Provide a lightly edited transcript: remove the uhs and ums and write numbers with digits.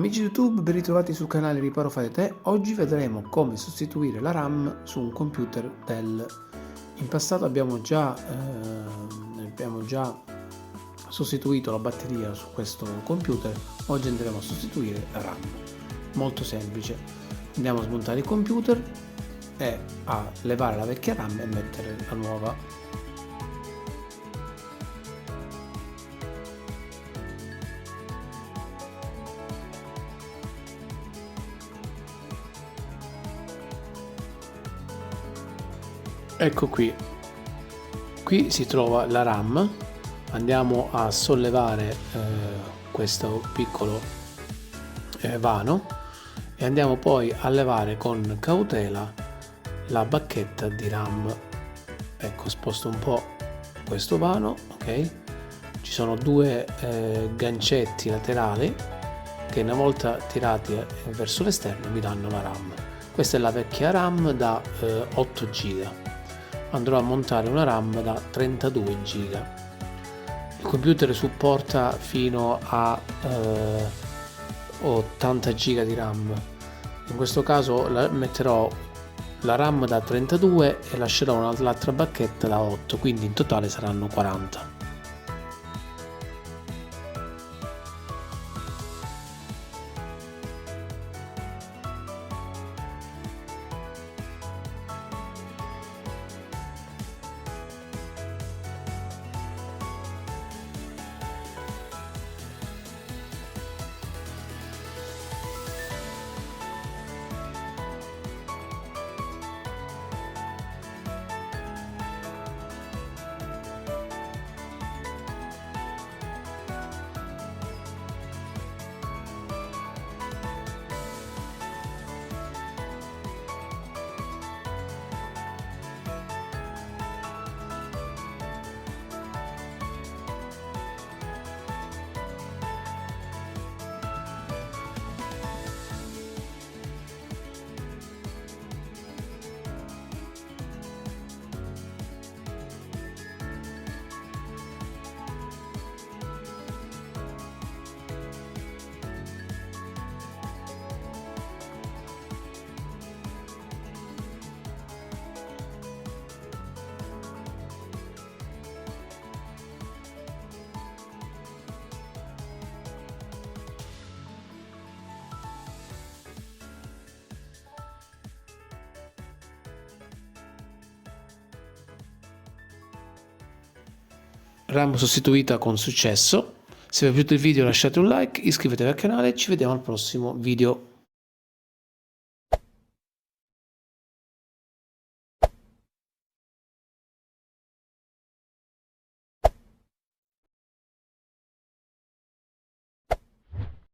Amici YouTube, ben ritrovati sul canale Riparo Fai da Te. Oggi vedremo come sostituire la RAM su un computer Dell. In passato abbiamo già sostituito la batteria su questo computer, oggi andremo a sostituire la RAM. Molto semplice, andiamo a smontare il computer e a levare la vecchia RAM e mettere la nuova. Ecco qui si trova la RAM. Andiamo a sollevare questo piccolo vano e andiamo poi a levare con cautela la bacchetta di RAM. Ecco, sposto un po' questo vano, ok? Ci sono due gancetti laterali che una volta tirati verso l'esterno vi danno la RAM. Questa è la vecchia RAM da 8 GB. Andrò a montare una RAM da 32 GB. Il computer supporta fino a 80 GB di RAM. In questo caso metterò la RAM da 32 e lascerò un'altra bacchetta da 8, quindi in totale saranno 40. RAM sostituita con successo. Se vi è piaciuto il video lasciate un like, iscrivetevi al canale e ci vediamo al prossimo video.